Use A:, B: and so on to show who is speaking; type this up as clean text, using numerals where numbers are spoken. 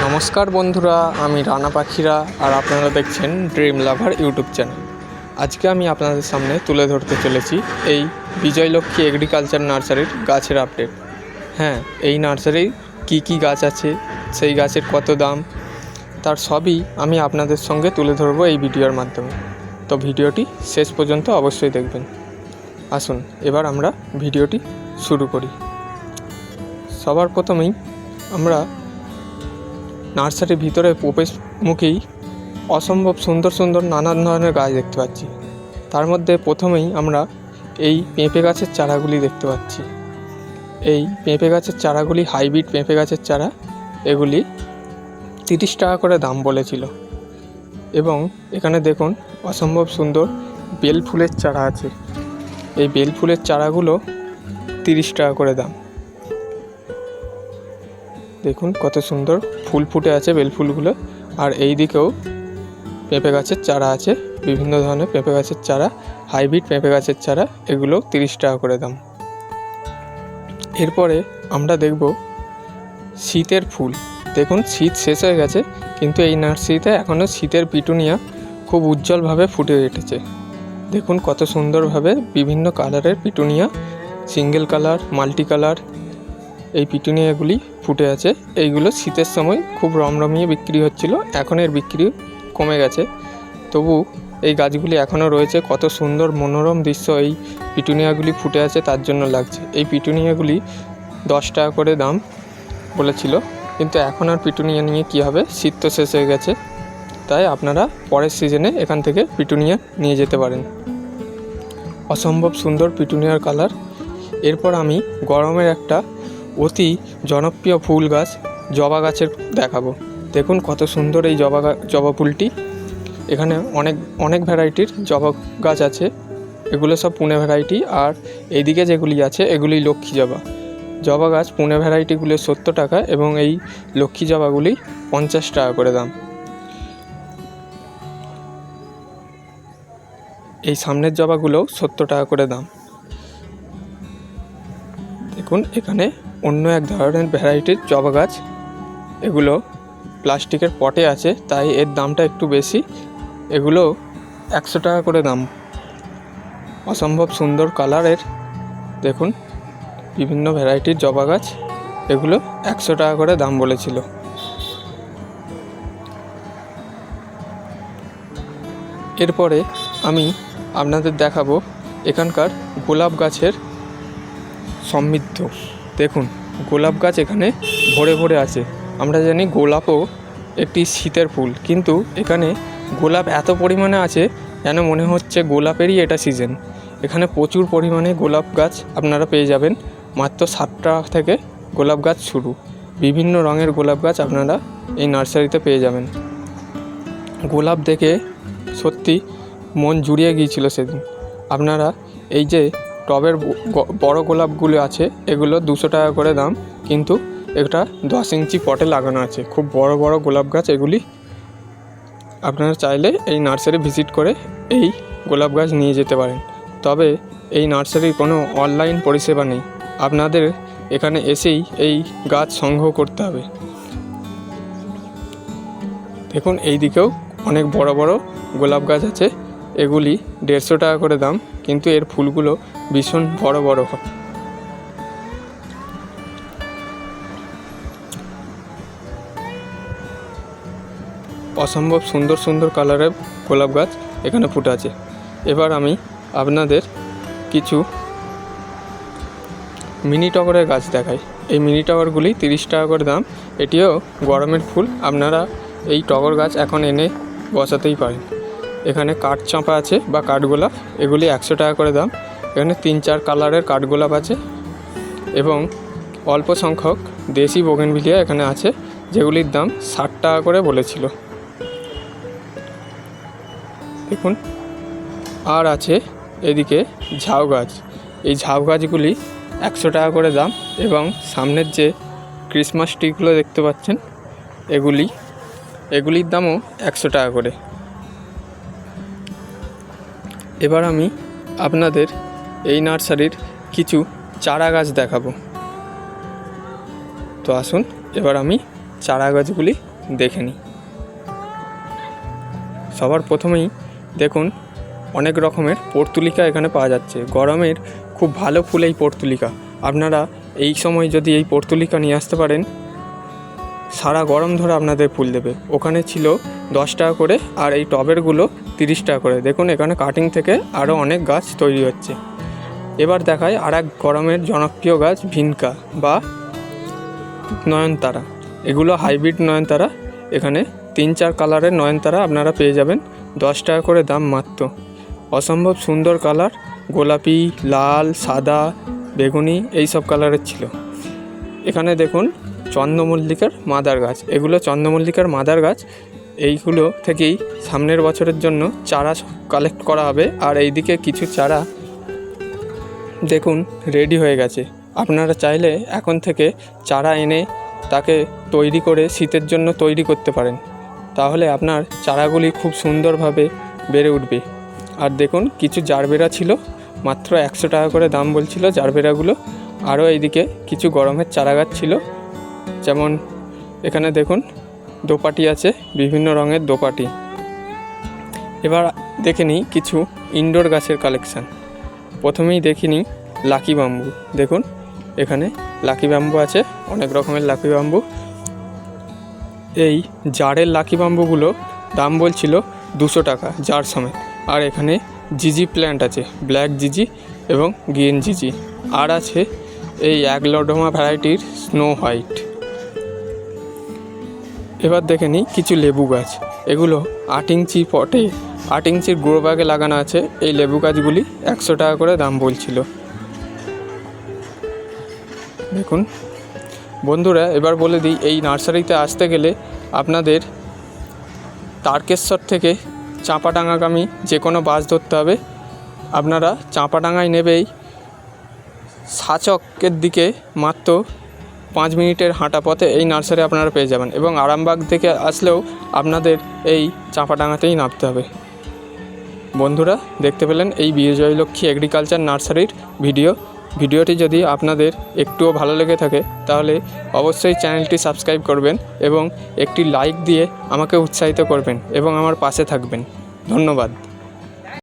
A: নমস্কার বন্ধুরা, আমি রানা পাখিরা আর আপনারা দেখছেন ড্রিম লাভার ইউটিউব চ্যানেল। আজকে আমি আপনাদের সামনে তুলে ধরতে চলেছি এই বিজয়লক্ষ্মী এগ্রিকালচার নার্সারির গাছের আপডেট। হ্যাঁ, এই নার্সারির কি গাছ আছে, সেই গাছের কত দাম, তার সবই আমি আপনাদের সঙ্গে তুলে ধরবো এই ভিডিওর মাধ্যমে। তো ভিডিওটি শেষ পর্যন্ত অবশ্যই দেখবেন। আসুন এবার আমরা ভিডিওটি শুরু করি। সবার প্রথমেই আমরা নার্সারির ভিতরে প্রবেশমুখেই অসম্ভব সুন্দর সুন্দর নানান ধরনের গাছ দেখতে পাচ্ছি। তার মধ্যে প্রথমেই আমরা এই পেঁপে গাছের চারাগুলি দেখতে পাচ্ছি। এই পেঁপে গাছের চারাগুলি হাইব্রিড পেঁপে গাছের চারা। এগুলি 30 টাকা করে দাম বলেছিল। এবং এখানে দেখুন অসম্ভব সুন্দর বেল ফুলের চারা আছে। এই বেল ফুলের চারাগুলো 30 টাকা করে দাম। দেখুন কত সুন্দর ফুল ফুটে আছে বেল ফুলগুলো। আর এই দিকেও পেঁপে গাছের চারা আছে, বিভিন্ন ধরনের পেঁপে গাছের চারা, হাইব্রিড পেঁপে গাছের চারা। এগুলো 30 টাকা করে দাম। এরপরে আমরা দেখব শীতের ফুল। দেখুন শীত শেষ হয়ে গেছে, কিন্তু এই নার্সারিতে এখনও শীতের পিটুনিয়া খুব উজ্জ্বলভাবে ফুটে উঠেছে। দেখুন কত সুন্দরভাবে বিভিন্ন কালারের petunia, single colour, multi colour, এই পিটুনিয়াগুলি ফুটে আছে। এইগুলো শীতের সময় খুব রমরমিয়ে বিক্রি হচ্ছিল, এখন এর বিক্রি কমে গেছে। তবু এই গাছগুলি এখনও রয়েছে। কত সুন্দর মনোরম দৃশ্য এই পিটুনিয়াগুলি ফুটে আছে, তার জন্য লাগছে। এই পিটুনিয়াগুলি 10 টাকা করে দাম বলেছিল, কিন্তু এখন আর পিটুনিয়া নিয়ে কী হবে, শীত তো শেষ হয়ে গেছে। তাই আপনারা পরের সিজনে এখান থেকে পিটুনিয়া নিয়ে যেতে পারেন। অসম্ভব সুন্দর পিটুনিয়ার কালার। এরপর আমি গরমের একটা অতি জনপ্রিয় ফুল গাছ জবা গাছের দেখাবো। দেখুন কত সুন্দর এই জবা ফুলটি। এখানে অনেক ভ্যারাইটির জবা গাছ আছে। এগুলো সব পুনে ভ্যারাইটি। আর এইদিকে যেগুলি আছে এগুলি লক্ষ্মী জবা গাছ। পুনে ভ্যারাইটিগুলো 70 টাকা এবং এই লক্ষ্মী জবাগুলি 50 টাকা করে দাম। এই সামনের জবাগুলোও 70 টাকা করে দাম। দেখুন এখানে অন্য এক ধরনের ভ্যারাইটির জবা গাছ। এগুলো প্লাস্টিকের পটে আছে, তাই এর দামটা একটু বেশি। এগুলো 100 টাকা করে দাম। অসম্ভব সুন্দর কালারের দেখুন বিভিন্ন ভ্যারাইটির জবা গাছ। এগুলো 100 টাকা করে দাম বলেছিল। এরপরে আমি আপনাদের দেখাবো এখানকার গোলাপ গাছের সমৃদ্ধ। দেখুন গোলাপ গাছ এখানে ভরে ভরে আছে। আমরা জানি গোলাপও একটি শীতের ফুল, কিন্তু এখানে গোলাপ এত পরিমাণে আছে যেন মনে হচ্ছে গোলাপেরই এটা সিজন। এখানে প্রচুর পরিমাণে গোলাপ গাছ আপনারা পেয়ে যাবেন। মাত্র 60 টাকা থেকে গোলাপ গাছ শুরু। বিভিন্ন রঙের গোলাপ গাছ আপনারা এই নার্সারিতে পেয়ে যাবেন। গোলাপ দেখে সত্যি মন জুড়িয়ে গিয়েছিল সেদিন। আপনারা এই যে টবের বড় গোলাপগুলো আছে, এগুলো 200 টাকা করে দাম, কিন্তু এটা 10 ইঞ্চি পটে লাগানো আছে। খুব বড় বড় গোলাপ গাছ এগুলি। আপনারা চাইলে এই নার্সারি ভিজিট করে এই গোলাপ গাছ নিয়ে যেতে পারেন। তবে এই নার্সারির কোনো অনলাইন পরিষেবা নেই, আপনাদের এখানে এসেই এই গাছ সংগ্রহ করতে হবে। দেখুন এই দিকেও অনেক বড় বড় গোলাপ গাছ আছে। এগুলি 150 টাকা করে দাম, কিন্তু এর ফুলগুলো ভীষণ বড় বড় হয়। অসম্ভব সুন্দর সুন্দর কালারের গোলাপ গাছ এখানে ফুটে আছে। এবার আমি আপনাদের কিছু মিনি টগরের গাছ দেখাই। এই মিনি টগরগুলি 30 টাকা করে দাম। এটিও গরমের ফুল। আপনারা এই টগর গাছ এখন এনে বসাতেই পারেন। এখানে কাঠচাঁপা আছে বা কাঠগোলাপ, এগুলি 100 টাকা করে দাম। এখানে 3-4 কালারের কাঠগোলাপ আছে এবং অল্প সংখ্যক দেশি বোগেনভিলিয়া এখানে আছে, যেগুলির দাম 60 টাকা করে বলেছিল। দেখুন আর আছে এদিকে ঝাউ গাছ। এই ঝাউ গাছগুলি 100 টাকা করে দাম এবং সামনের যে ক্রিসমাস ট্রিগুলো দেখতে পাচ্ছেন এগুলির দামও 100 টাকা করে। এবার আমি আপনাদের এই নার্সারির কিছু চারা গাছ দেখাবো। তো আসুন এবার আমি চারা গাছগুলি দেখে নিই। সবার প্রথমেই দেখুন অনেক রকমের পর্তুলিকা এখানে পাওয়া যাচ্ছে। গরমের খুব ভালো ফুল এই পর্তুলিকা। আপনারা এই সময় যদি এই পর্তুলিকা নিয়ে আসতে পারেন, সারা গরম ধরে আপনাদের ফুল দেবে। ওখানে ছিল 10 টাকা করে, আর এই টবেরগুলো 30 টাকা করে। দেখুন এখানে কাটিং থেকে আরও অনেক গাছ তৈরি হচ্ছে। এবার দেখায় আর এক গরমের জনপ্রিয় গাছ ভিনকা বা নয়নতারা। এগুলো হাইব্রিড নয়নতারা। এখানে 3-4 কালারের নয়নতারা আপনারা পেয়ে যাবেন, 10 টাকা করে দাম মাত্র। অসম্ভব সুন্দর কালার, গোলাপি, লাল, সাদা, বেগুনি এই সব কালারের ছিল। এখানে দেখুন চন্দ্রমল্লিকার মাদার গাছ। এগুলো চন্দ্রমল্লিকার মাদার গাছ। এইগুলো থেকেই সামনের বছরের জন্য চারা কালেক্ট করা হবে। আর এইদিকে কিছু চারা দেখুন রেডি হয়ে গেছে। আপনারা চাইলে এখন থেকে চারা এনে তাকে তৈরি করে শীতের জন্য তৈরি করতে পারেন, তাহলে আপনার চারাগুলি খুব সুন্দরভাবে বেড়ে উঠবে। আর দেখুন কিছু জারবেরা ছিল, মাত্র 100 টাকা করে দাম বলছিল জারবেরাগুলো। আরও এইদিকে কিছু গরমের চারা গাছ ছিল, যেমন এখানে দেখুন দোপাটি আছে, বিভিন্ন রঙের দোপাটি। এবার দেখে নিই কিছু ইনডোর গাছের কালেকশান। প্রথমেই দেখে নিই লাকি বাম্বু। দেখুন এখানে লাকি বাম্বু আছে, অনেক রকমের লাকি বাম্বু। এই জারের লাকি বাম্বুগুলো দাম বলছিল 200 টাকা জার সমেত। আর এখানে জিজি প্ল্যান্ট আছে, ব্ল্যাক জিজি এবং গ্রিন জিজি। আর আছে এই অ্যাগলোডোমা ভ্যারাইটির স্নো হোয়াইট। এবার দেখে নিই কিছু লেবু গাছ। এগুলো 8 ইঞ্চি পটে 8 ইঞ্চির গ্রো ব্যাগে লাগানো আছে। এই লেবু গাছগুলি 100 টাকা করে দাম বলছিল। দেখুন বন্ধুরা, এবার বলে দিই এই নার্সারিতে আসতে গেলে আপনাদের তারকেশ্বর থেকে চাঁপাডাঙ্গাগামী যে কোনো বাস ধরতে হবে। আপনারা চাঁপাডাঙ্গায় নেবেই সাচকের দিকে মাত্র 5 মিনিটের হাঁটা পথে এই নার্সারি আপনারা পেয়ে যাবেন। এবং আরামবাগ থেকে আসলেও আপনাদের এই চাঁপাডাঙ্গাতেই নামতে হবে। বন্ধুরা দেখতে পেলেন এই বিজয়লক্ষ্মী এগ্রিকালচার নার্সারির ভিডিওটি যদি আপনাদের একটুও ভালো লেগে থাকে তাহলে অবশ্যই চ্যানেলটি সাবস্ক্রাইব করবেন এবং একটি লাইক দিয়ে আমাকে উৎসাহিত করবেন এবং আমার পাশে থাকবেন। ধন্যবাদ।